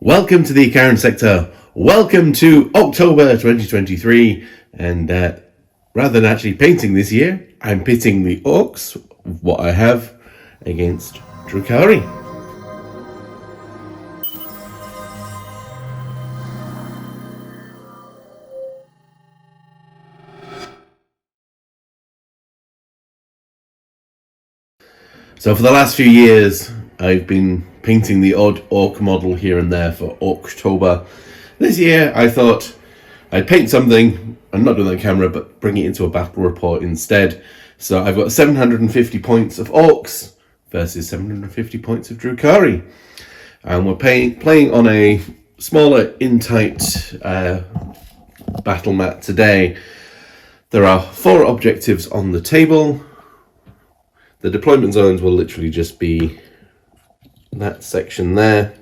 Welcome to the Icaran sector. Welcome to October 2023. And rather than actually painting this year, I'm pitting the Orks, what I have, against Drukhari. So for the last few years, I've been painting the odd orc model here and there for Orktober. This year, I thought I'd paint something, I'm not doing that on camera, but bring it into a battle report instead. So I've got 750 points of Orks versus 750 points of Drukhari. And we're playing on a smaller, in-tight battle mat today. There are 4 objectives on the table. The deployment zones will literally just be that section there.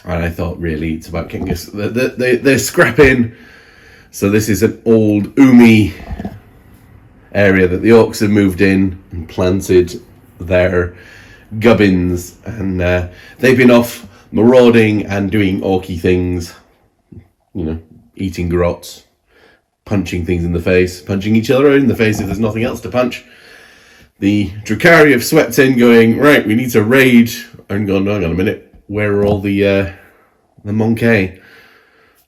And I thought really it's about getting us, they're scrapping. So this is an old Umi area that the Orks have moved in and planted their gubbins. And they've been off marauding and doing orky things. You know, eating grots, punching things in the face, punching each other in the face if there's nothing else to punch. The Drukhari have swept in going, right, we need to raid. I'm going, hang on a minute, where are all the Monkey?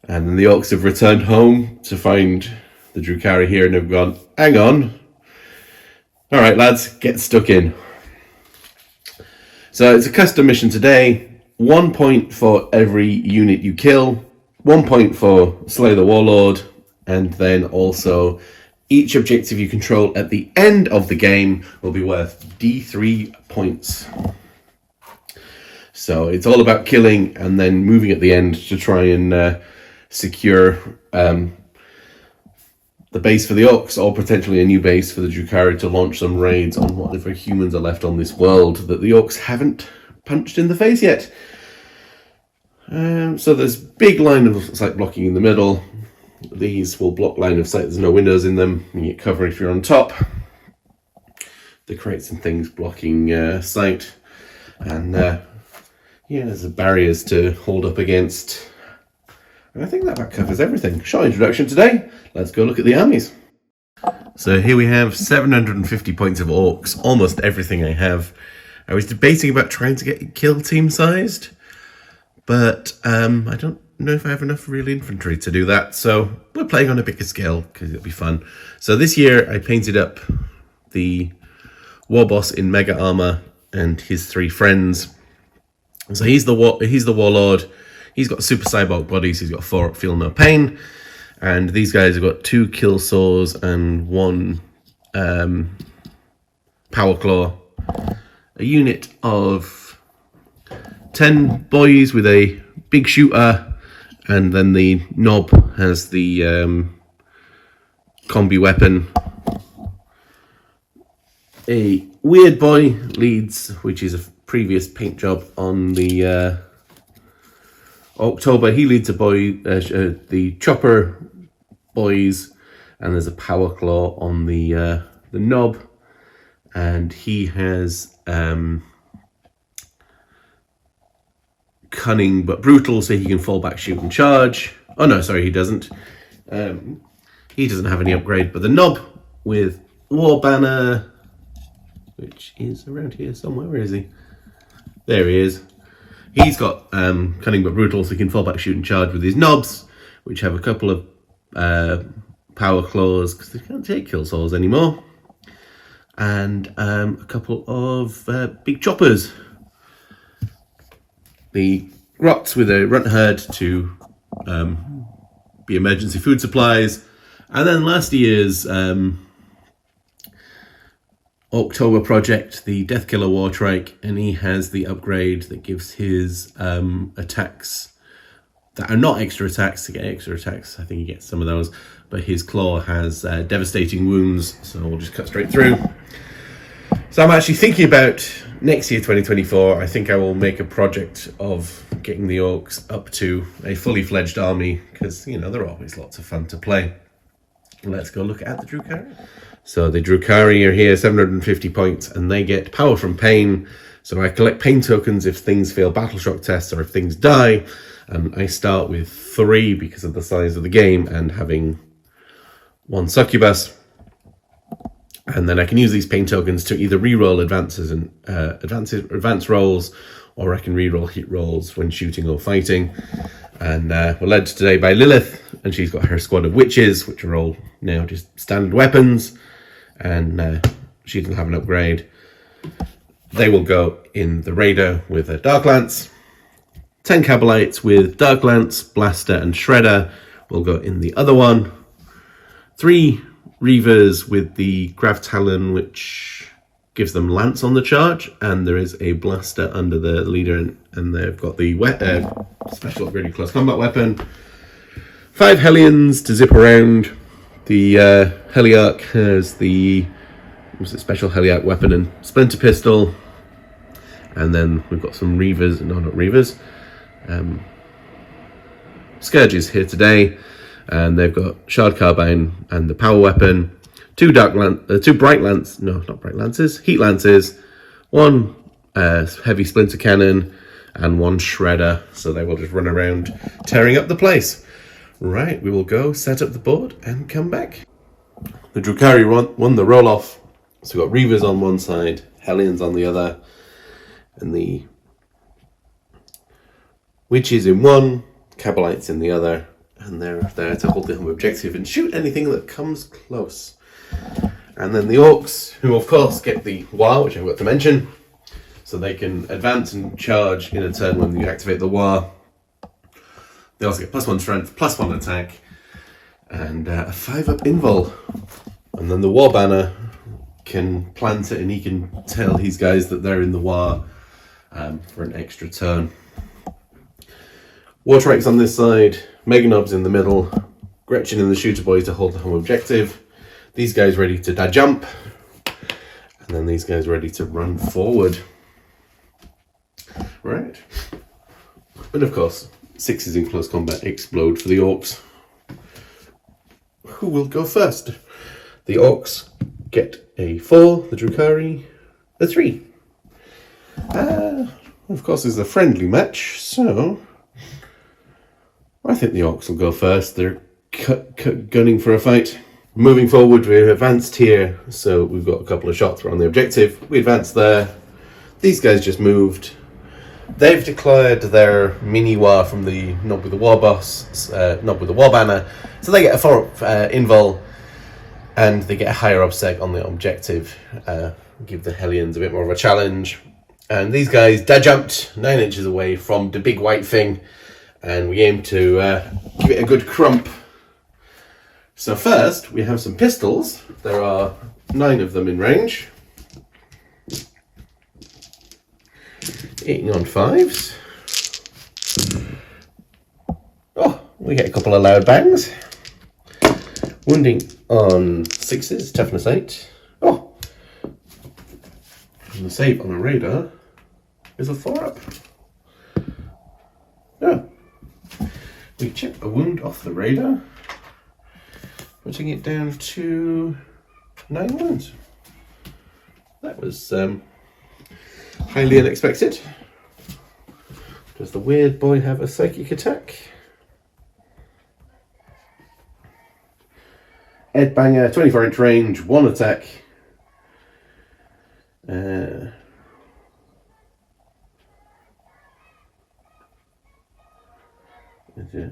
And then the Orks have returned home to find the Drukhari here and have gone, hang on. All right, lads, get stuck in. So it's a custom mission today. 1 point for every unit you kill. 1 point for Slay the Warlord. And then also each objective you control at the end of the game will be worth D3 points. So it's all about killing and then moving at the end to try and secure the base for the Orks, or potentially a new base for the Drukhari to launch some raids on whatever humans are left on this world that the Orks haven't punched in the face yet. So there's big line of sight blocking in the middle. These will block line of sight. There's no windows in them. You get cover if you're on top. The crates and things blocking sight. And yeah, there's the barriers to hold up against. And I think that about covers everything. Short introduction today. Let's go look at the armies. So here we have 750 points of Orks. Almost everything I have. I was debating about trying to get kill team sized, but I don't know if I have enough real infantry to do that, so we're playing on a bigger scale because it'll be fun. So this year I painted up the war boss in mega armor and his 3 friends. So he's the warlord. He's got super cyborg bodies. He's got 4 feel no pain, and these guys have got 2 kill saws and 1 power claw. A unit of 10 boys with a big shooter. And then the knob has the combi weapon. A weird boy leads, which is a previous paint job on the October. He leads a boy, the chopper boys, and there's a power claw on the knob, and he has cunning but brutal, so he can fall back, shoot and charge. Oh no, sorry, he doesn't. He doesn't have any upgrade, but the knob with war banner, which is around here somewhere. Where is he? There he is. He's got cunning but brutal, so he can fall back, shoot and charge with his knobs, which have a couple of power claws because they can't take kill saws anymore, and a couple of big choppers. The rots with a runt herd to be emergency food supplies, and then last year's October project, the Death Killer War Trike, and he has the upgrade that gives his attacks that are not extra attacks to get extra attacks. I think he gets some of those, but his claw has devastating wounds, so we'll just cut straight through. So I'm actually thinking about next year, 2024, I think I will make a project of getting the Orks up to a fully fledged army, because, you know, they're always lots of fun to play. Let's go look at the Drukhari. So the Drukhari are here, 750 points, and they get power from pain. So I collect pain tokens if things fail battle shock tests or if things die, and I start with 3 because of the size of the game and having 1 succubus. And then I can use these pain tokens to either reroll advances and advance rolls, or I can reroll hit rolls when shooting or fighting. And we're led today by Lilith, and she's got her squad of witches, which are all now just standard weapons, and she doesn't have an upgrade. They will go in the Raider with a Dark Lance. 10 Cabalites with Dark Lance, Blaster, and Shredder will go in the other one. 3 Reavers with the Grav Talon, which gives them Lance on the charge, and there is a Blaster under the leader, and they've got the special upgraded close combat weapon. 5 Hellions to zip around. The Heliarch has the special Heliarch weapon and Splinter Pistol. And then we've got some Reavers, no, not Reavers, Scourges here today, and they've got Shard Carbine and the power weapon, 2 Bright Lance, no, not Bright Lances, Heat Lances, 1 Heavy Splinter Cannon, and 1 Shredder, so they will just run around tearing up the place. Right, we will go set up the board and come back. The Drukhari won the roll-off, so we've got Reavers on one side, Hellions on the other, and the Witches in one, Cabalites in the other, and they're there to hold the home objective and shoot anything that comes close. And then the Orks, who of course get the War, which I've got to mention, so they can advance and charge in a turn when you activate the War. They also get +1 strength, +1 attack, and a 5-up invul. And then the War Banner can plant it, and he can tell his guys that they're in the War for an extra turn. War Trikes on this side, Meganob's in the middle, Gretchen and the Shooter Boys to hold the home objective. These guys ready to da jump, and then these guys ready to run forward. Right. And of course, 6s in close combat explode for the Orks. Who will go first? The Orks get a 4, the Drukhari a 3. Of course, it's a friendly match, so I think the Orks will go first. They're gunning for a fight. Moving forward, we're advanced here, so we've got a couple of shots on the objective. We advanced there. These guys just moved. They've declared their mini war from the Knob with the War Boss, Knob with the War Banner, so they get a 4-up invul, and they get a higher obsec on the objective. Give the Hellions a bit more of a challenge. And these guys jumped 9 inches away from the big white thing, and we aim to give it a good crump. So first, we have some pistols. There are 9 of them in range. Hitting on 5s. Oh, we get a couple of loud bangs. Wounding on 6s, toughness 8. Oh, and the save on a radar is a 4-up. Oh. We chip a wound off the radar, putting it down to 9 wounds. That was highly unexpected. Does the weird boy have a psychic attack? Ed Banger, 24-inch range, 1 attack.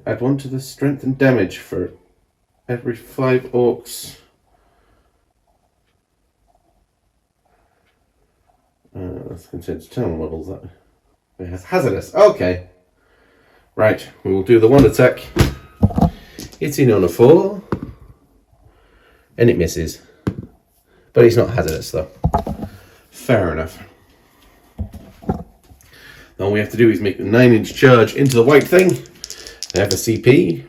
Add 1 to the strength and damage for every 5 Orks. That's considered town models. That it has hazardous. Okay, right. We will do the 1 attack. Hitting on a 4, and it misses, but it's not hazardous though. Fair enough. All we have to do is make the 9-inch charge into the white thing. They have a CP.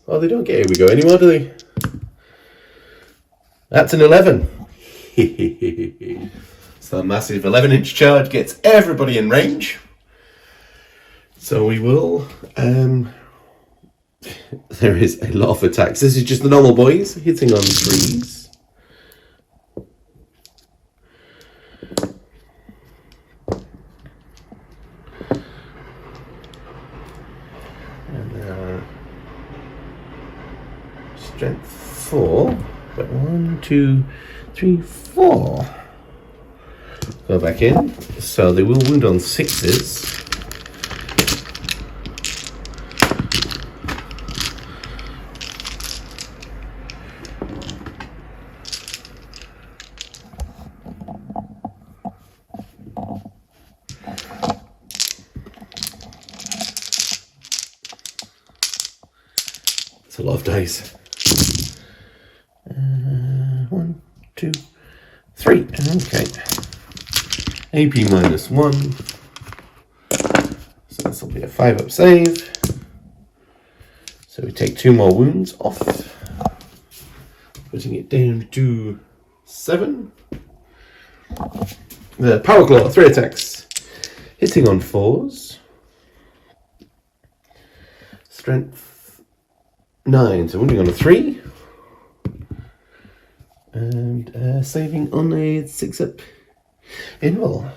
Oh, they don't get Here We Go anymore, do they? That's an 11. So a massive 11-inch charge gets everybody in range. So we will... there is a lot of attacks. This is just the normal boys hitting on 3s. Strength 4. But 1, 2, 3, 4. Go back in. So they will wound on 6s. It's a lot of dice. 1, 2, 3. Okay. AP -1. So this will be a 5-up save. So we take 2 more wounds off. Putting it down to 7. The Power Claw, 3 attacks. Hitting on 4s. Strength 9, so wounding on a 3. And saving on a 6-up invul.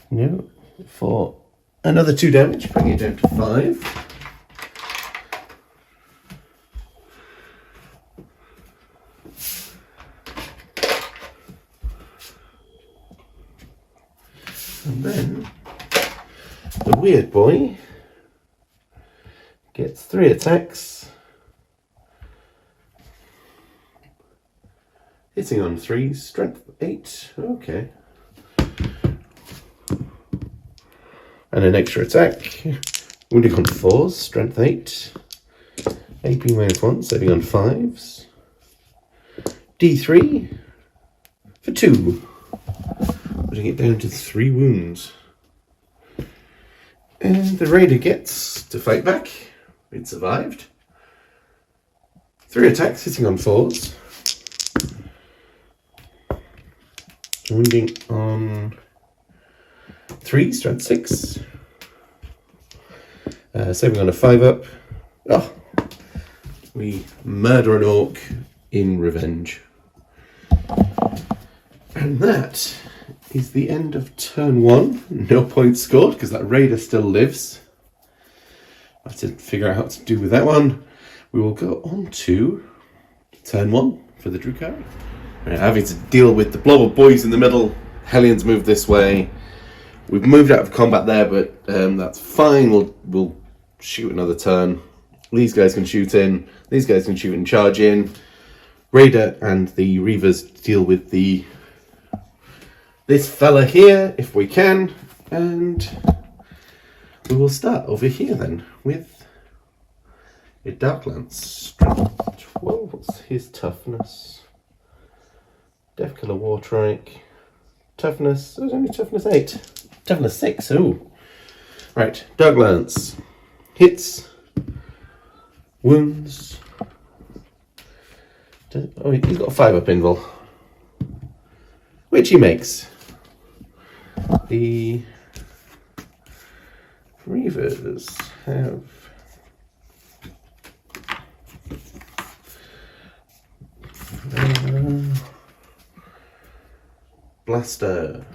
No, for another 2 damage, bringing it down to 5. And then the weird boy gets 3 attacks, hitting on 3s, strength 8, okay. And an extra attack, wounding on 4s, strength 8, AP -1, saving on 5s, D3 for 2, putting it down to 3 wounds. And the raider gets to fight back. It survived. 3 attacks, hitting on 4s. Wounding on 3, strength 6. Saving on a 5-up. Oh, we murder an orc in revenge. And that is the end of turn 1. No points scored because that raider still lives. I have to figure out how to do with that one. We will go on to turn 1 for the Drukhari. Right, having to deal with the blob of boys in the middle. Hellions move this way. We've moved out of combat there, but that's fine. We'll shoot another turn. These guys can shoot in. These guys can shoot and charge in. Raider and the Reavers deal with this fella here, if we can. And we will start over here then with a Dark Lance. Strength 12. What's his toughness? Death Killer Wartrike. Toughness. There's only toughness 8. Toughness 6. Ooh. Right. Dark Lance. Hits. Wounds. Oh, he's got a 5-up invul, which he makes. The Reavers have Blaster,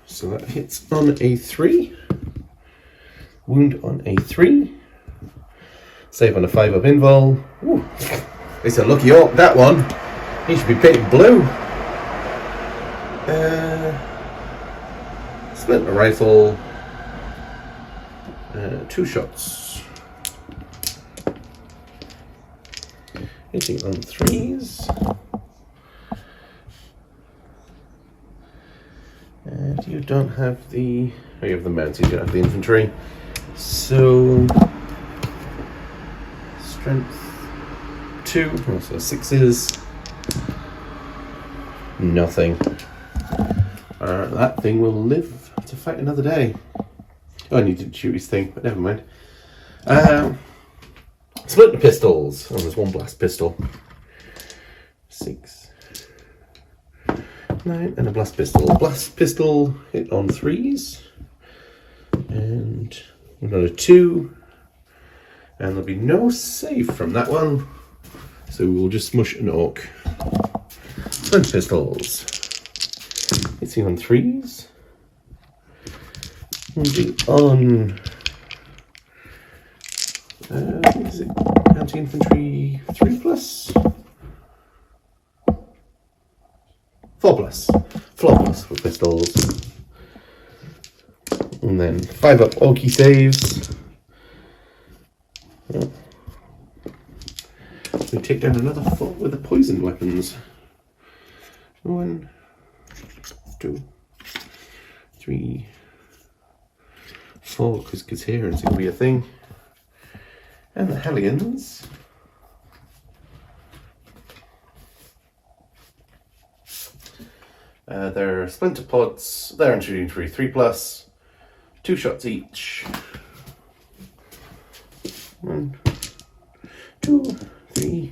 so that hits on a 3, wound on a 3, save on a 5-up invul. Ooh, it's a lucky orc, that one. He should be painted blue. Split a rifle, 2 shots, hitting on 3s. And you don't have the... Oh, you have the mounts, you don't have the infantry. So... Strength 2, also 6s. Nothing. That thing will live to fight another day. Oh, and he didn't shoot his thing, but never mind. Split the pistols. Oh, there's 1 blast pistol. 6... 9 and a blast pistol. Blast pistol hit on 3s, and we've got a 2, and there'll be no save from that one, so we'll just smush an orc. Punch pistols hitting on 3s, wounding on Is it anti-infantry 3+? 4+. 4+ for pistols. And then 5-up Orky saves. Oh. We take down another 4 with the poisoned weapons. 1, 2, 3, 4, because coherence can be a thing. And the Hellions. They're splinter pods. They're infantry 3+, 2 shots each. 1, 2, 3,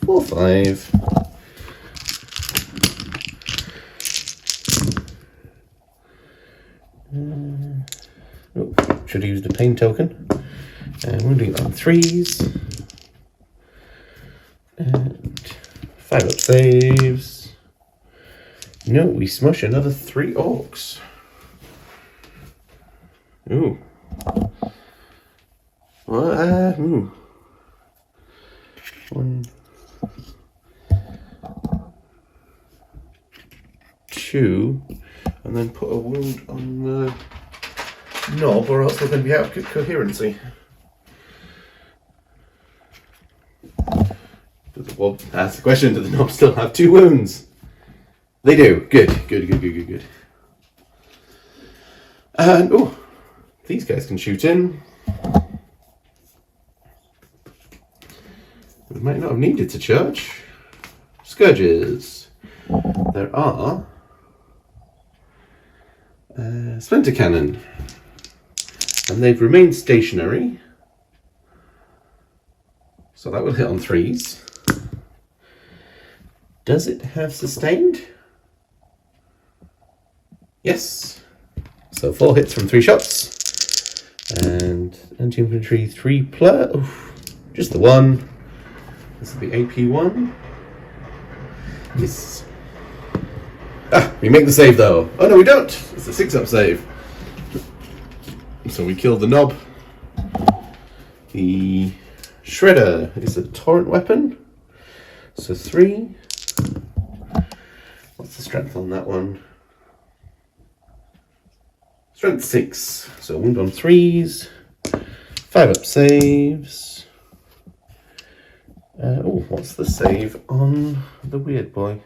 4, 5. Should have used a pain token. Wounding on 3s. And 5-up saves. No, we smush another 3 orcs. Ooh. Well, 1, 2, and then put a wound on the knob, or else they're going to be out of coherency. Well, ask the question: do the knobs still have 2 wounds? They do. Good. And oh, these guys can shoot in. We might not have needed to charge. Scourges. There are splinter cannon, and they've remained stationary, so that will hit on 3s. Does it have sustained? Yes. So 4 hits from 3 shots, and anti-infantry 3+. Oof, just the 1. This will be AP 1. Yes. We make the save though. Oh no, we don't. It's a 6-up save. So we kill the knob. The shredder is a torrent weapon. So 3. What's the strength on that one? Strength 6. So wound on 3s. 5-up saves. What's the save on the weird boy?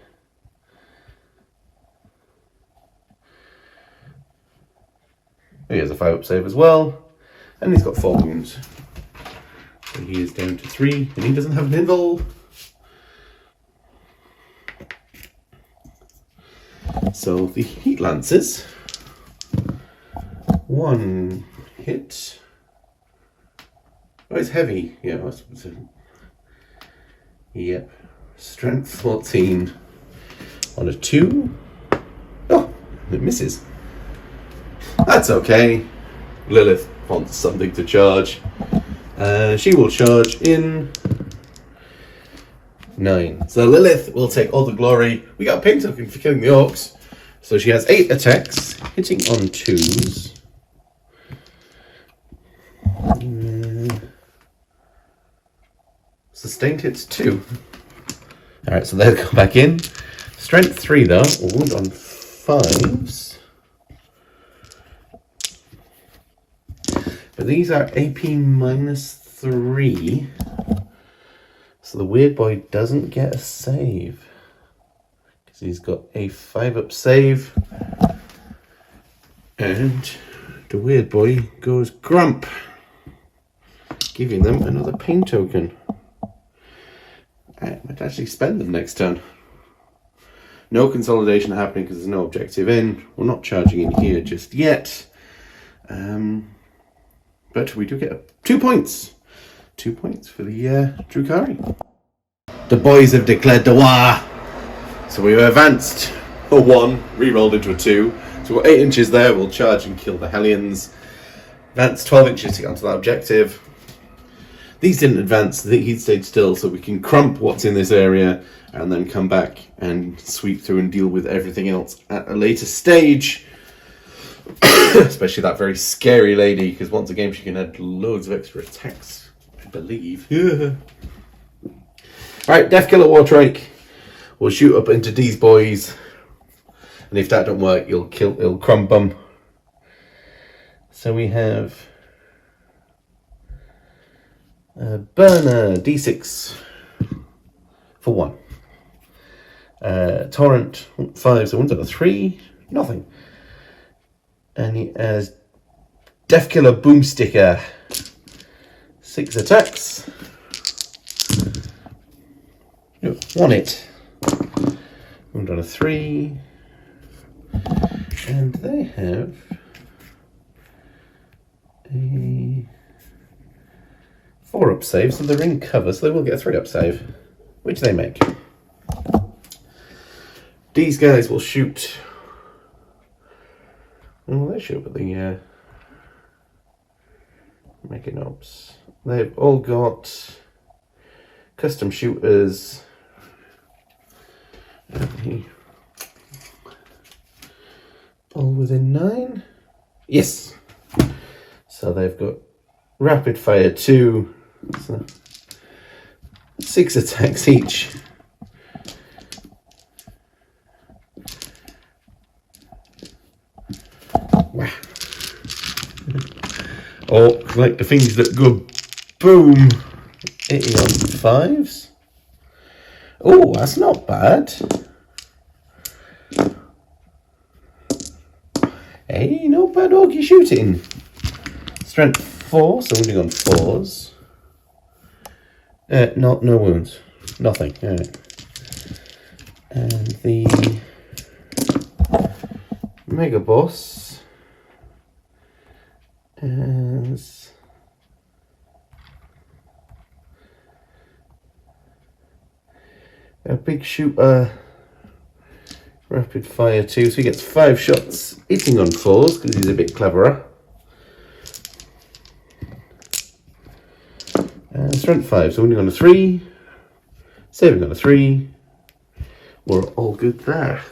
He has a 5-up save as well, and he's got 4 wounds. So he is down to 3, and he doesn't have an invul. So the heat lances. 1 hit. Oh, it's heavy. Yeah. Yep. Strength 14 on a 2. Oh, it misses. That's okay. Lilith wants something to charge. She will charge in 9. So Lilith will take all the glory. We got a pain token for killing the orcs. So she has 8 attacks, hitting on 2s. Sustained hits 2. Alright, so they'll come back in. Strength 3 though, wound on 5s. But these are AP -3. So the weird boy doesn't get a save. Because he's got a 5-up save. And the weird boy goes grump, giving them another pain token. I might actually spend them next turn. No consolidation happening because there's no objective in. We're not charging in here just yet. But we do get 2 points. 2 points for the Drukhari. The boys have declared the war. So we've advanced a 1, re-rolled into a 2. So we've got 8 inches there. We'll charge and kill the Hellions. Advance 12 inches to get onto that objective. These didn't advance. He stayed still, so we can crump what's in this area and then come back and sweep through and deal with everything else at a later stage. Especially that very scary lady, because once a game she can add loads of extra attacks believe. Right, Death Killer Wartrike will shoot up into these boys, and if that don't work, he'll crumb them. So we have a burner D6 for 1. Torrent 5, so 1's got a 3, nothing. And he has Death Killer Boomsticker, 6 attacks. 1 hit. 1 on a 3. And they have a 4 up save, so they're in cover, so they will get a 3 up save, which they make. These guys will shoot. Well, they shoot at the Mega Knobs. They've all got custom shooters. All within 9. Yes. So they've got rapid fire 2. So 6 attacks each. Wow. Oh, like the things that go boom. 80 on 5s. Oh, that's not bad. Hey, not bad orky shooting. Strength 4, so wounding on 4s. No wounds. Nothing. Alright. And the Mega Boss is a big shooter, rapid fire 2, so he gets 5 shots hitting on 4s because he's a bit cleverer. And strength 5, so wounding on a 3, saving on a 3. We're all good there.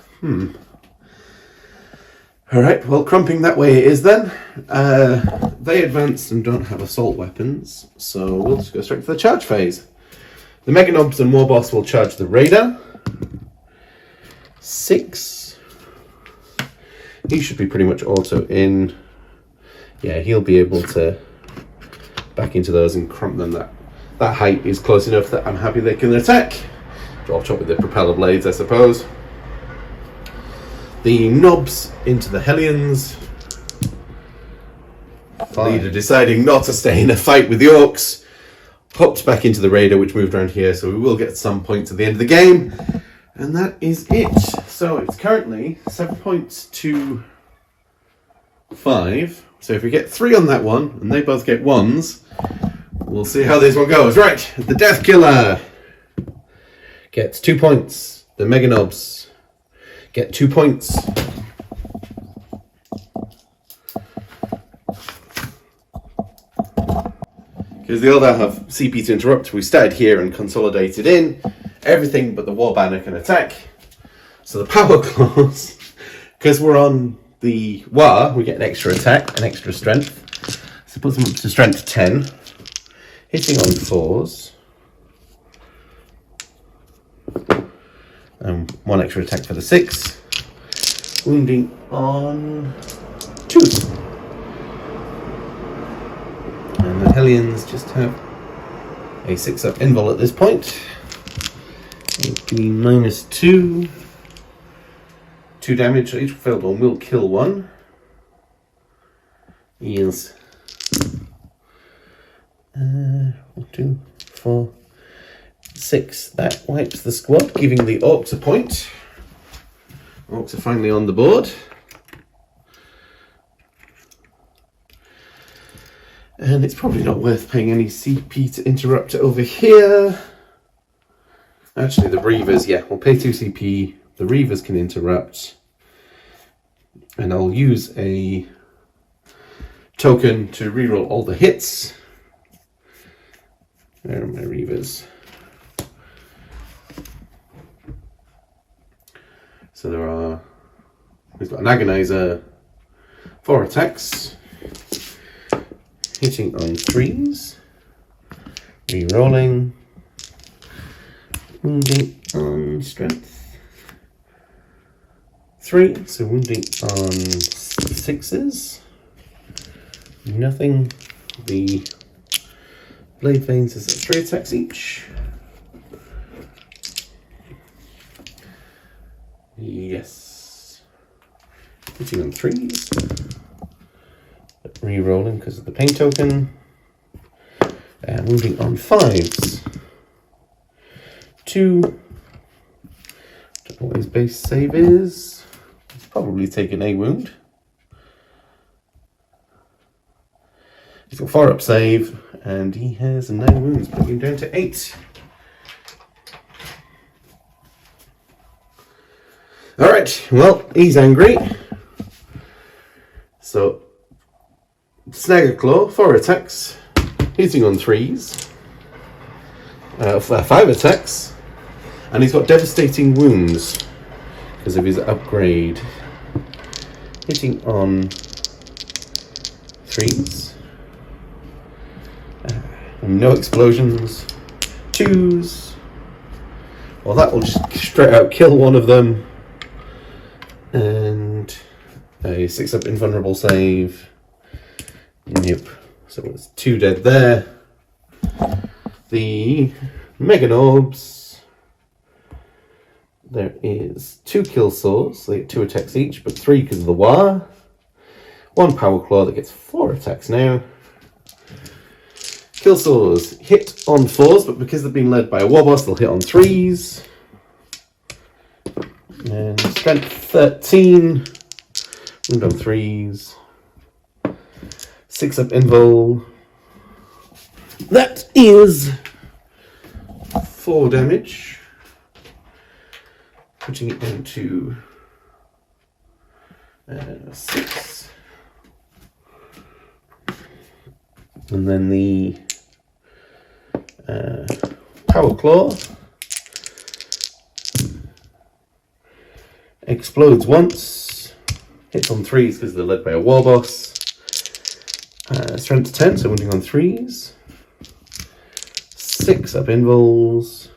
Alright, well, crumping that way it is then. They advanced and don't have assault weapons, so we'll just go straight to the charge phase. The Mega Knobs and Warboss will charge the Raider. 6. He should be pretty much auto in. Yeah, he'll be able to back into those and crump them. That height is close enough that I'm happy they can attack. Draw chop with the propeller blades, I suppose. The Knobs into the Hellions. Leader deciding not to stay in a fight with the Orks. Popped back into the Raider, which moved around here, so we will get some points at the end of the game. And that is it. So it's currently 7 points to 5. So if we get 3 on that one, and they both get 1s, we'll see how this one goes. Right, the Death Killer gets 2 points. The Mega Knobs get 2 points. Because they all have CP to interrupt, we started here and consolidated in. Everything but the War Banner can attack. So the Power Claws, because we're on the War, we get an extra attack, an extra strength. So put them up to strength 10. Hitting on 4s. And 1 extra attack for the 6. Wounding on 2s. And the Hellions just have a 6-up invul at this point. It'll be -2. 2 damage, so each failed one will kill 1. Yes. 1, 2, 4, 6. That wipes the squad, giving the Orks a point. Orks are finally on the board. And it's probably not worth paying any CP to interrupt over here. Actually, the Reavers, yeah, we'll pay 2 CP. The Reavers can interrupt. And I'll use a token to reroll all the hits. Where are my Reavers? So we've got an Agonizer, 4 attacks. Hitting on 3s. Re-rolling. Wounding on strength. 3, so wounding on 6s. Nothing. The blade veins is at 3 attacks each. Yes. Hitting on 3s. Re-rolling because of the pain token. And wounding on 5s. 2. Don't know what his base save is. He's probably taken a wound. He's got 4 up save, and he has 9 wounds, putting him down to 8. Alright, well, he's angry. So, Snagger Claw, 4 attacks, hitting on 3s, 5 attacks, and he's got devastating wounds because of his upgrade. Hitting on 3s, no explosions, 2s. Well, that will just straight out kill one of them. And a 6-up invulnerable save. Nope. So it's 2 dead there. The Meganobs. There is 2 kill swords. They get 2 attacks each, but 3 because of the Wa. 1 power claw that gets 4 attacks now. Kill swords hit on 4s, but because they're being led by a war boss, they'll hit on 3s. And strength 13. Wound on 3s. 6-up invul. That is 4 damage. Putting it down to 6. And then the Power Claw explodes once, hits on 3s because they're led by a war boss. Strength 10, so wounding on 3s. 6-up invuls.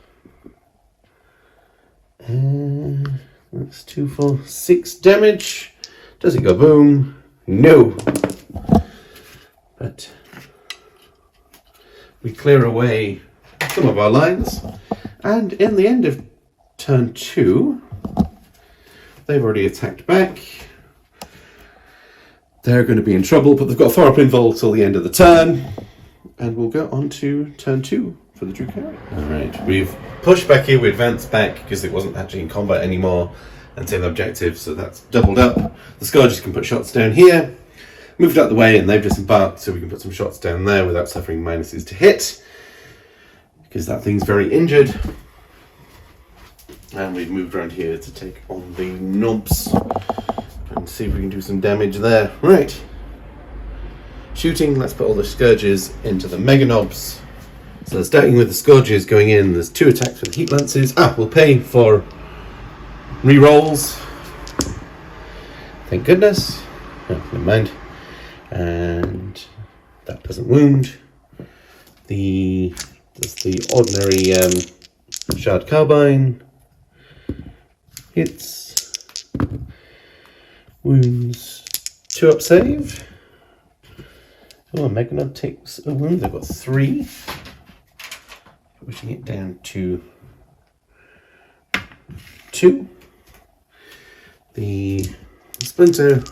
That's 2, 4, 6 damage. Does it go boom? No. But we clear away some of our lines, and in the end of turn 2, they've already attacked back. They're going to be in trouble, but they've got 4-up invul till the end of the turn, and we'll go on to turn 2 for the Drukhari. Alright, we've pushed back here, we advanced back because it wasn't actually in combat anymore, and same objective, so that's doubled up. The Scourges can put shots down here. Moved out the way, and they've disembarked, so we can put some shots down there without suffering minuses to hit, because that thing's very injured. And we've moved around here to take on the knobs and see if we can do some damage there. Right. Shooting, let's put all the Scourges into the Mega Knobs. So starting with the Scourges going in, there's 2 attacks with Heat Lances. We'll pay for re-rolls. Thank goodness. Oh, never mind. And that doesn't wound. There's the ordinary Shard Carbine. Hits. Wounds. 2-up save. Oh, Meganod takes a wound. They've got 3. Pushing it down to 2. The Splinter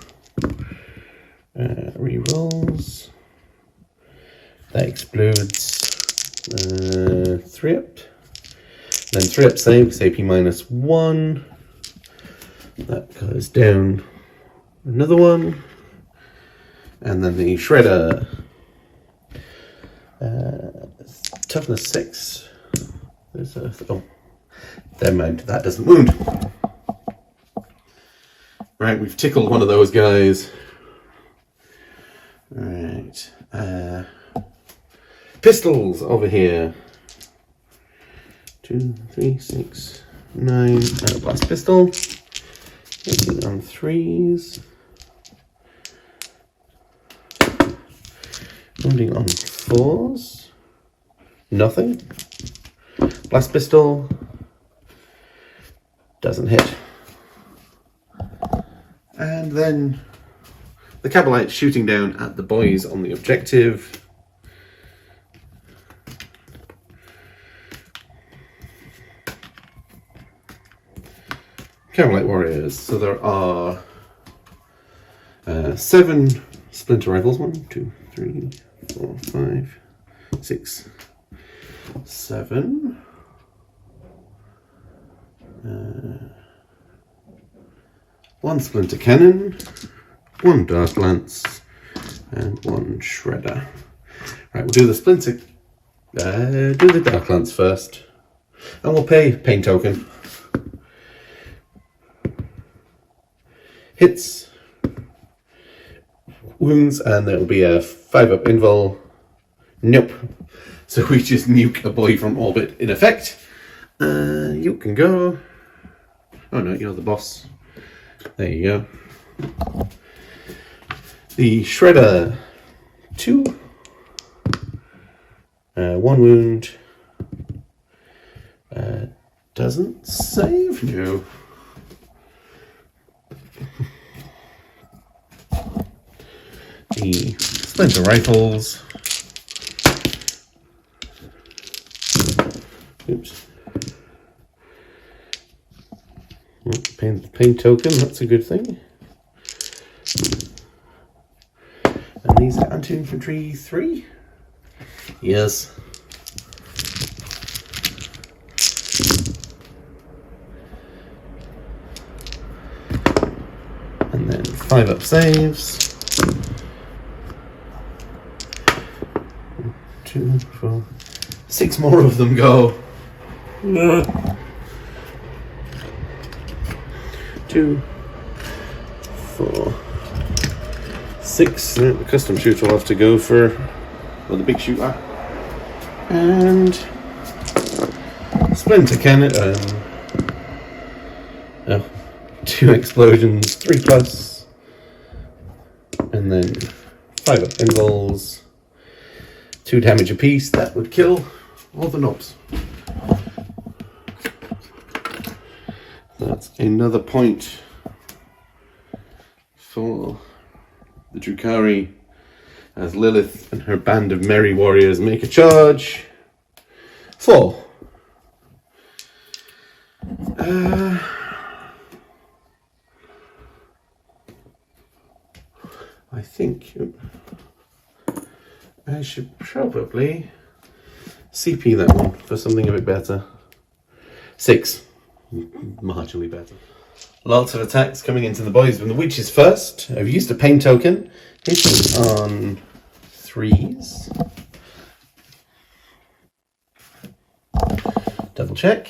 re-rolls. That explodes. 3-up. Then 3-up save, AP -1. That goes down another 1. And then the Shredder. Toughness 6. There's a... Oh, never mind, that doesn't wound. Right, we've tickled one of those guys. Right. Pistols over here. 2, 3, 6, 9. Blast pistol. Hitting on 3s. Wounding on 4s. Nothing. Blast pistol. Doesn't hit. And then the Cabalite shooting down at the boys on the objective. Cabalite warriors. So there are 7 splinter rifles. 1, 2, 3, 4, 5, 6, 7. 1 splinter cannon, 1 dark lance, and 1 shredder. Right, we'll do the splinter. Do the dark lance first, and we'll pay pain token. Hits, wounds, and there will be a 5-up invul. Nope. So we just nuke a boy from orbit in effect. You can go. Oh no, you're the boss. There you go. The shredder, 2. 1 wound. Doesn't save? No. The splinter rifles. Oops. Pain token, that's a good thing. And these are anti-infantry 3? Yes. And then 5-up saves. 2, 4, 6 more of them go. 2, 4, 6. The custom shooter will have to go for the big shooter. And splinter cannon. 2 explosions, 3+, and then 5-up invuls. 2 damage apiece. That would kill all the knobs. That's another point for the Drukhari as Lilith and her band of merry warriors make a charge. 4. I think I should probably CP that one for something a bit better. 6. Marginally better. Lots of attacks coming into the boys from the witches first. I've used a pain token. Hitting on 3s. Double check.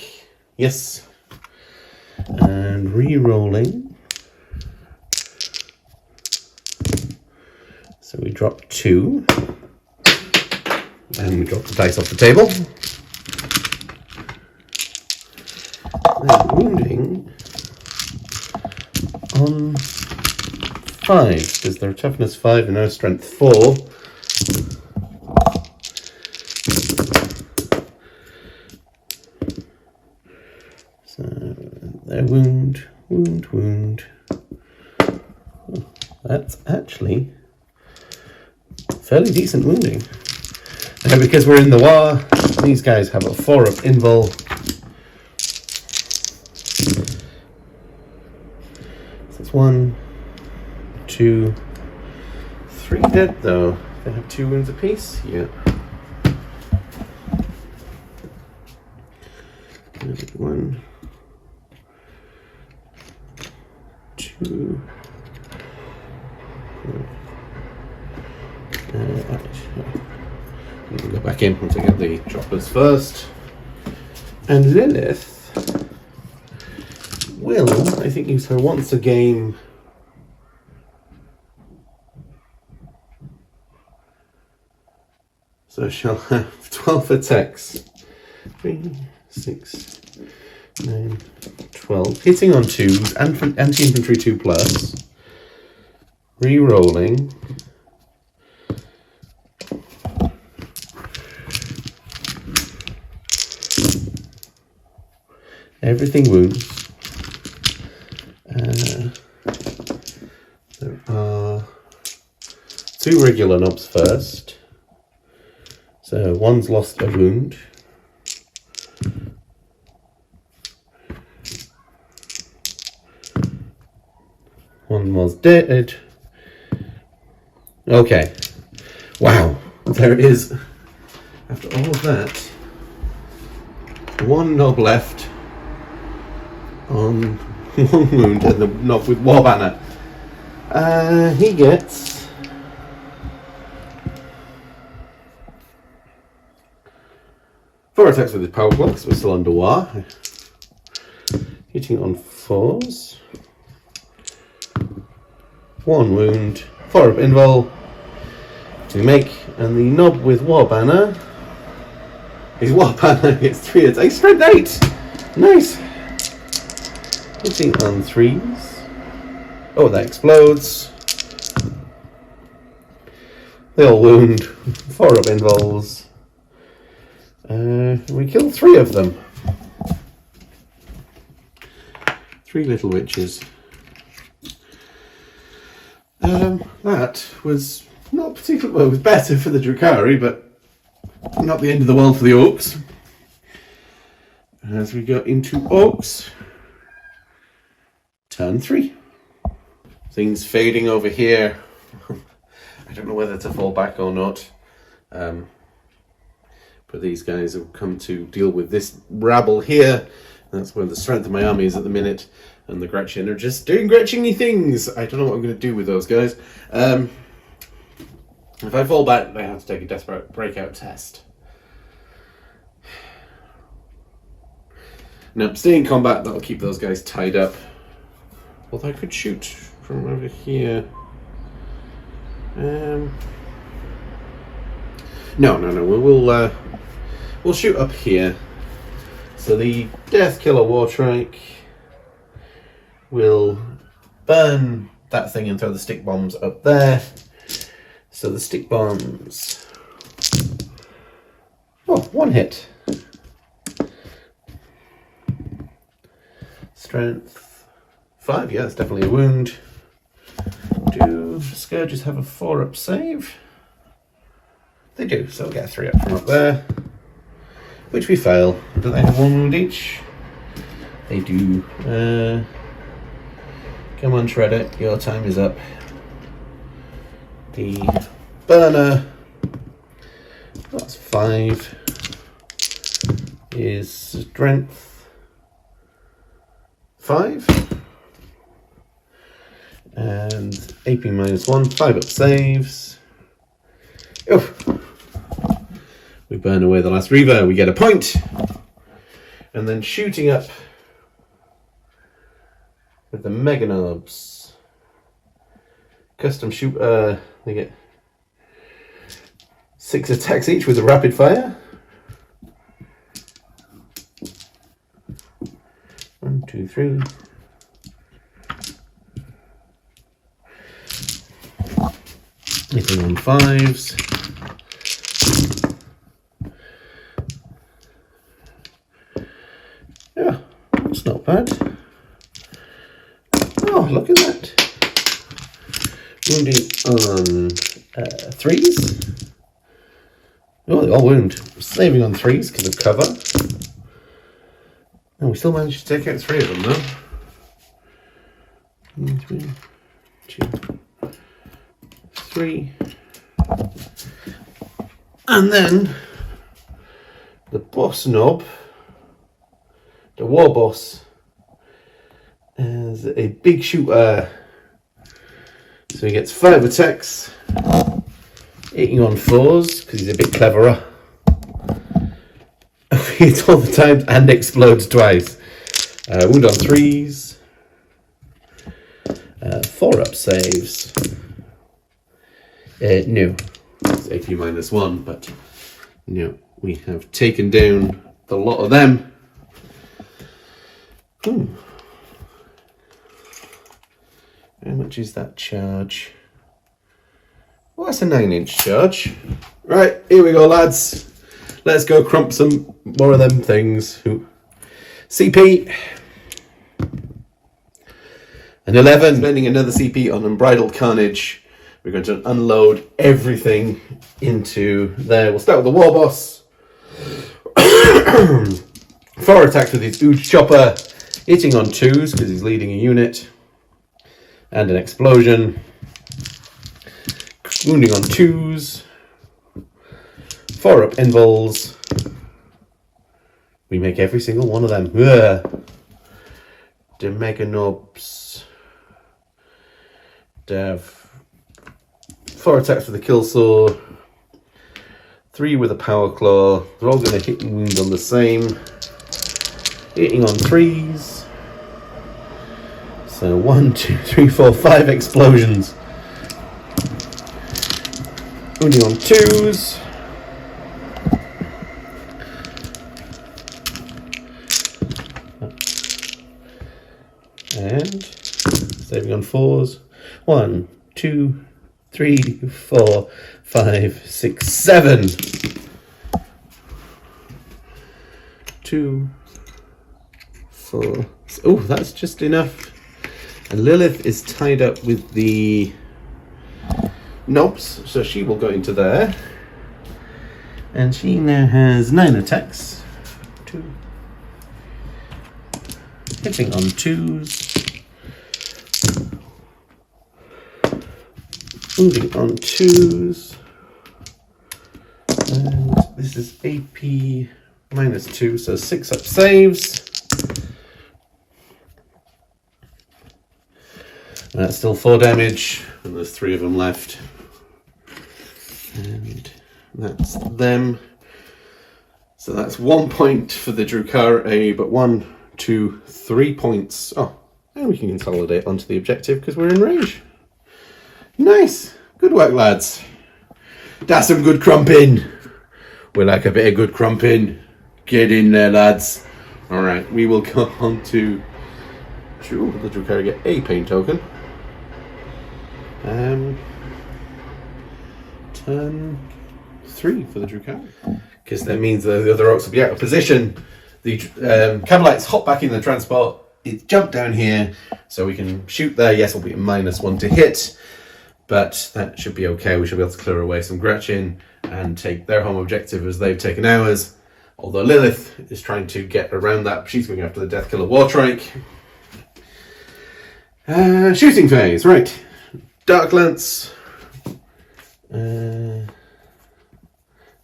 Yes. And re-rolling. So we drop 2. And we drop the dice off the table. Then wounding on 5, because they're toughness 5 and our strength 4. So their wound. Oh, that's actually fairly decent wounding. Now, because we're in the war, these guys have a 4-up invul. So it's 1, 2, 3 dead though. They have 2 wounds apiece. Yeah. 1, 2. We can go back in once I get the choppers first. And Lilith will, I think, use her once a game. So she'll have 12 attacks. 3, 6, 9, 12. Hitting on 2s, anti-infantry 2+. everything wounds. There are 2 regular knobs first. So one's lost a wound. One was dead. Okay. Wow. There it is. After all of that, 1 knob left on 1 wound and the knob with War Banner. He gets 4 attacks with his power blocks. We're still under war. Hitting on 4s. 1 wound. 4 up invul to make, and the knob with War Banner. His War Banner gets 3 attacks. Strength 8! Nice! Hitting on 3s. Oh, that explodes. They all wound. 4 up invuls. We killed 3 of them. 3 little witches. That was not particularly well. It was better for the Drukhari, but not the end of the world for the Orks. As we go into Orks, turn 3. Things fading over here. I don't know whether to fall back or not. But these guys have come to deal with this rabble here. That's where the strength of my army is at the minute. And the Gretchen are just doing Gretchen-y things. I don't know what I'm going to do with those guys. If I fall back, I have to take a desperate breakout test. Now, stay in combat, that'll keep those guys tied up. Although I could shoot from over here. No. We'll shoot up here. So the Death Killer Wartrike will burn that thing and throw the stick bombs up there. So the stick bombs. Oh, 1 hit. Strength 5. Yeah, that's definitely a wound. Do Scourges have a 4-up save? They do, so we'll get a 3-up from up there. Which we fail. Do they have 1 wound each? They do. Come on, Shredder, your time is up. The burner, that's 5, is strength 5, and AP -1, 5-up saves. Oof. We burn away the last Reaver, we get a point, and then shooting up with the Mega Knobs. Custom shooter, they get 6 attacks each with a rapid fire. 1, 2, 3. Hitting on 5s. Yeah, that's not bad. Oh, look at that. Wounding on 3s. Oh, they all wound. Saving on 3s because of cover. And we still managed to take out 3 of them though. 1, 3, 2, 3. And then the boss knob, the war boss, is a big shooter. So he gets 5 attacks, hitting on 4s because he's a bit cleverer. Hits all the time and explodes twice. Wound on 3s. 4-up saves. No, it's AP -1, but no, we have taken down the lot of them. How much is that charge? Well, that's a 9-inch charge. Right, here we go, lads. Let's go crump some more of them things. CP. An 11. Spending another CP on Unbridled Carnage. We're going to unload everything into there. We'll start with the War Boss. 4 attacks with his Ooge Chopper. Hitting on 2s because he's leading a unit. And an explosion. Wounding on 2s. 4 up invols. We make every single one of them. The Meganobs. Dev. 4 attacks with the kill saw. 3 with a power claw. They're all going to hit and wound on the same. Hitting on 3s. So 1, 2, 3, 4, 5 explosions. Wounding on 2s. And saving on 4s. 1, 2, 3, 4, 5, 6, 7. 2, 4. Oh, that's just enough. And Lilith is tied up with the knobs, so she will go into there. And she now has 9 attacks. 2. Hitting on 2s. Moving on 2s. And this is AP -2, so 6 up saves. And that's still 4 damage, and there's 3 of them left. And that's them. So that's 1 point for the Drukhari, but 1, 2, 3 points. Oh, and we can consolidate onto the objective because we're in range. Nice. Good work, lads. That's some good crumping. We like a bit of good crumping. Get in there, lads. All right, we will go on to... Sure, the Drukhari get a pain token. Turn 3 for the Drukhari. Because that means the other Orks will be out of position. The Cabalites hop back in the transport. It's jumped down here, so we can shoot there. Yes, it'll be a -1 to hit, but that should be okay. We should be able to clear away some Gretchen and take their home objective as they've taken ours. Although Lilith is trying to get around that. She's going after the Deathkiller Wartrike. Shooting phase, right. Dark Lance. Raider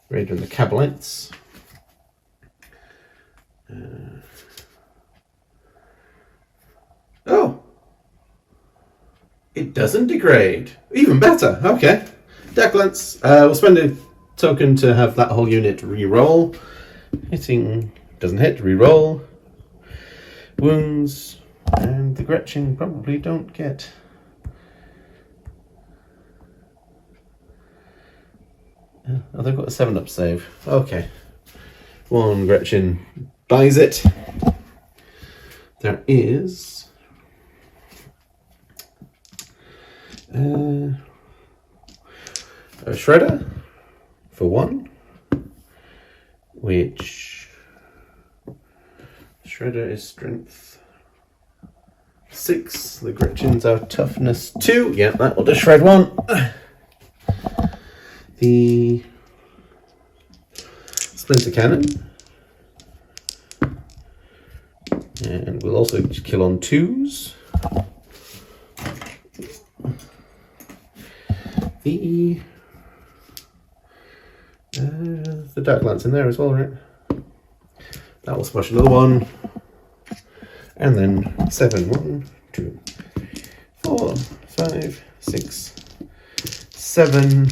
and the Cabalites. Oh. It doesn't degrade. Even better. Okay. Dark Lance. We'll spend a token to have that whole unit re-roll. Hitting doesn't hit, re-roll. Wounds. And the Gretchen probably don't get... Oh, they've got a 7-up save. Okay. 1 Gretchen buys it. There is... a Shredder for 1. Which... Shredder is strength 6. The Gretchens are toughness 2. Yeah, that will just shred 1. The Splinter Cannon. And we'll also kill on 2s. The Dark Lance in there as well, right? That will smash another 1. And then 7. 1, 2, 4, 5, 6, 7.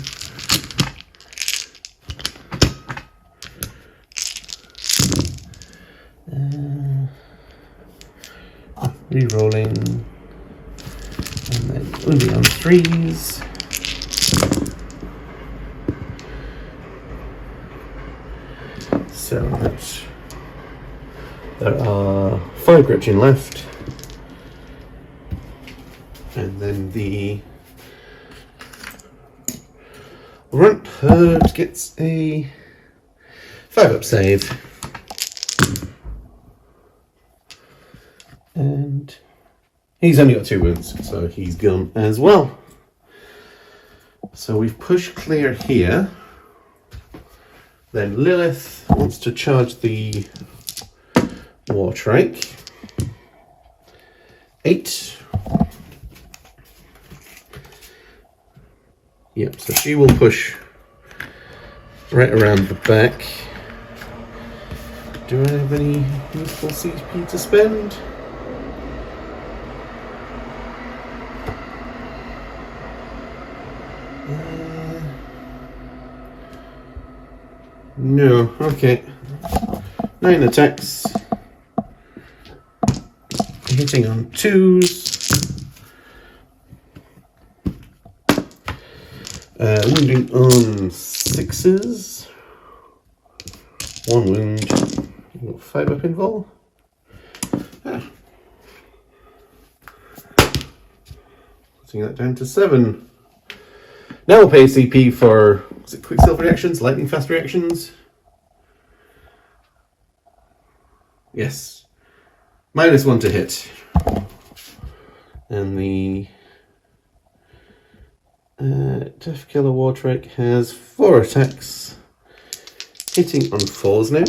Re-rolling. And then only on 3s. So that's... There are 5 Gretchen left. And then the Runt Herd gets a 5-up save. And he's only got 2 wounds, so he's gone as well. So we've pushed clear here. Then Lilith wants to charge the Wartrike. 8. Yep, so she will push right around the back. Do I have any useful CP to spend? No, okay. 9 attacks. Hitting on 2s. Wounding on 6s. 1 wound. 5 up invul. Putting that down to 7. Now we'll pay CP for, is it Quicksilver reactions, lightning fast reactions? Yes. -1 to hit. And the Death Killer Wartrike has 4 attacks. Hitting on 4s now.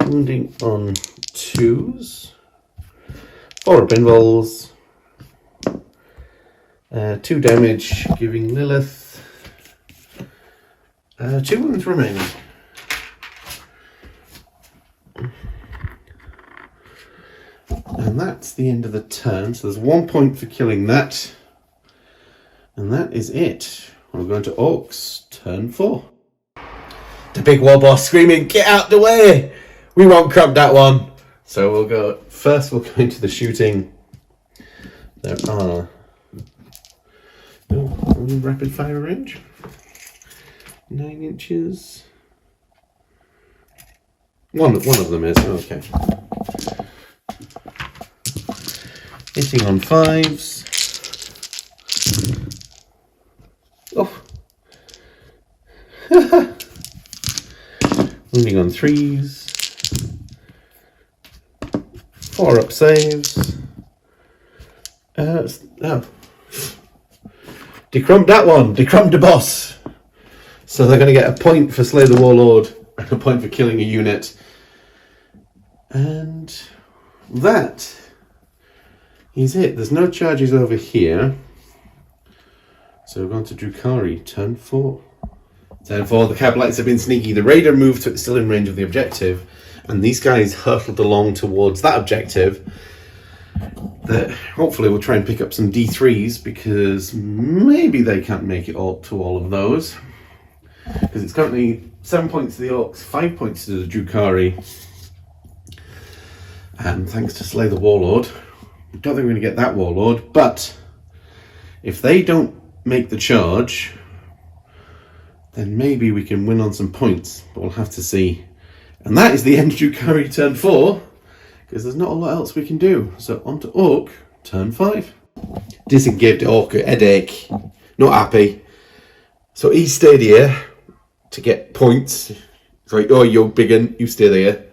Wounding on 2s. 4 up invuls. 2 damage, giving Lilith 2 wounds remaining. And that's the end of the turn. So there's 1 point for killing that. And that is it. We're going to Orks, turn 4. The big war boss screaming, "Get out the way! We won't crump that one!" So we'll go, first we'll go into the shooting. There are only rapid fire range. 9 inches. One of them is, okay. Hitting on 5s. Oh. Wounding on 3s. 4 up saves. Oh. Decrumped that one. Decrumped the boss. So they're going to get a point for Slay the Warlord and a point for killing a unit. And that is it. There's no charges over here. So we're going to Drukhari, turn 4. Turn 4, the Cabalites have been sneaky. The Raider moved to still in range of the objective. And these guys hurtled along towards that objective. That hopefully we'll try and pick up some D3s, because maybe they can't make it all to all of those. Because it's currently 7 points to the Orks, 5 points to the Drukhari. And thanks to Slay the Warlord. I don't think we're going to get that Warlord, but if they don't make the charge, then maybe we can win on some points, but we'll have to see. And that is the end of Drukhari turn 4. Because there's not a lot else we can do. So on to Ork, turn 5. Disengaged Ork a headache. Not happy. So he stayed here to get points. It's like, oh, you're big un, you stay there.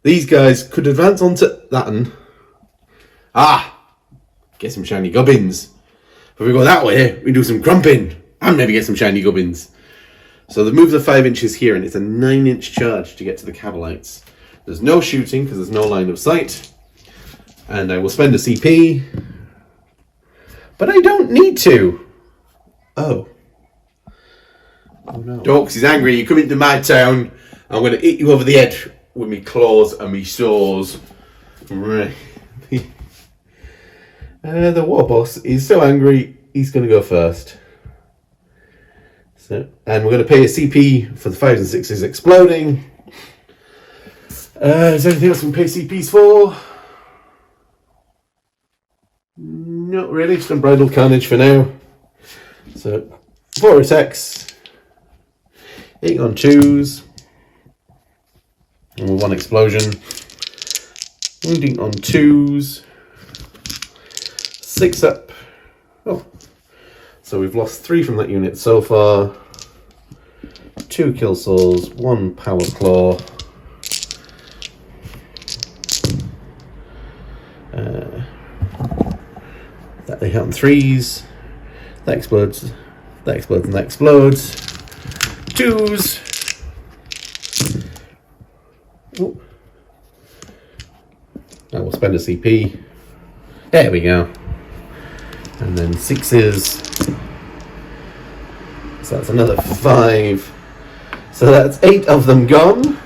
These guys could advance onto that one. Get some shiny gubbins. If we go that way, we do some crumping. And maybe get some shiny gubbins. So the moves are 5 inches here, and it's a 9-inch charge to get to the Cabalites. There's no shooting because there's no line of sight. And I will spend a CP. But I don't need to. Oh. Oh no. Orks is angry. You come into my town. I'm going to hit you over the head with me claws and me saws. Right. The war boss is so angry, he's going to go first. So, and we're going to pay a CP for the 5s and 6s exploding. Is there anything else we can pay CPs for? Not really, just unbridled carnage for now. So, 4 attacks. 8 on 2s. And 1 explosion. Wounding on 2s. 6 up. Oh. So we've lost 3 from that unit so far. 2 kill souls, 1 power claw. That they hit on 3s. That explodes. That explodes and that explodes. 2s. Oh. I will spend a CP. There we go. And then 6s. So that's another 5. So that's 8 of them gone.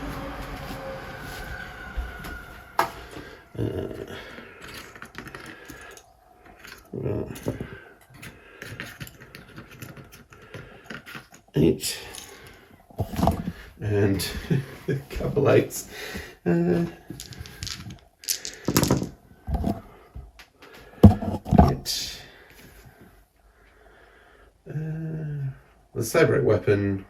Eight. And a couple lights. The cyber weapon.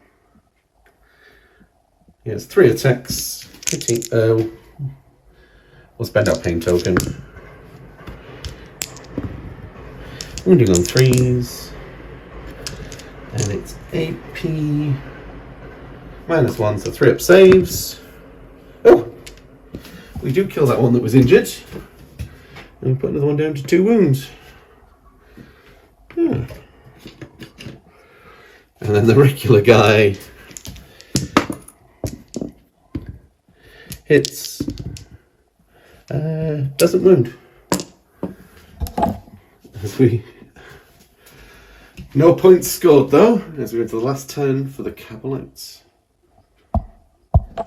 Yeah, it's 3 attacks. Hitting. We'll spend our pain token. Wounding on 3s. And it's AP -1, so 3 up saves. Oh! We do kill that one that was injured. And we put another one down to 2 wounds. Yeah. And then the regular guy hits, doesn't wound. As we, no points scored though, as we go to the last turn for the Cabalites.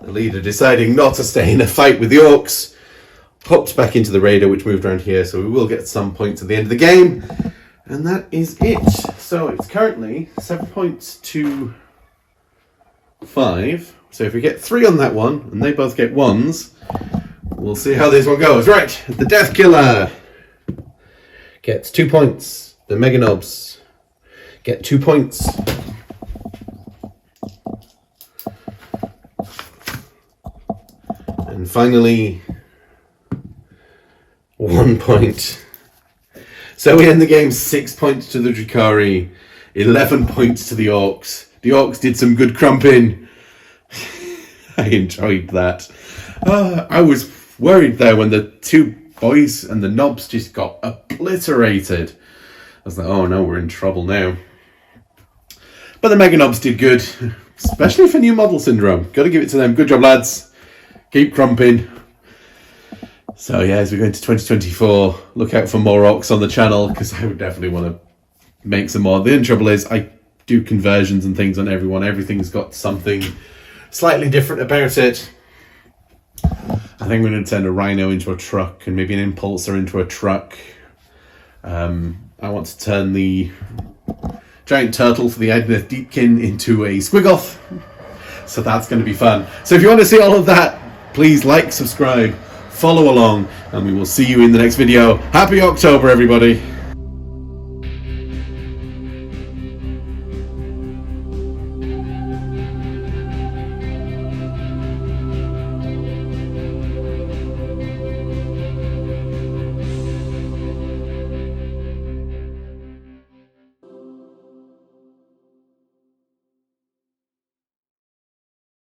The leader deciding not to stay in a fight with the Orks, hopped back into the Raider, which moved around here, so we will get some points at the end of the game. And that is it. So it's currently 7 points to 5. So if we get 3 on that one, and they both get 1s, we'll see how this one goes. Right, the Death Killer gets 2 points. The Mega Nobs get 2 points. And finally, 1 point. So we end the game 6 points to the Drukhari, 11 points to the Orks. The Orks did some good crumping. I enjoyed that. I was worried there when the 2 boys and the Nobs just got obliterated. I was like, oh no, we're in trouble now. But the Mega Nobs did good, especially for New Model Syndrome. Got to give it to them. Good job, lads. Keep crumping. So yeah, as we go into 2024, look out for more Orks on the channel, because I would definitely want to make some more. The only trouble is I do conversions and things on everyone. Everything's got something slightly different about it. I think we're going to turn a Rhino into a truck and maybe an Impulsor into a truck. I want to turn the giant turtle for the Edneth Deepkin into a Squiggoth. So that's going to be fun. So if you want to see all of that, please like, subscribe, follow along, and we will see you in the next video. Happy Orktober, everybody!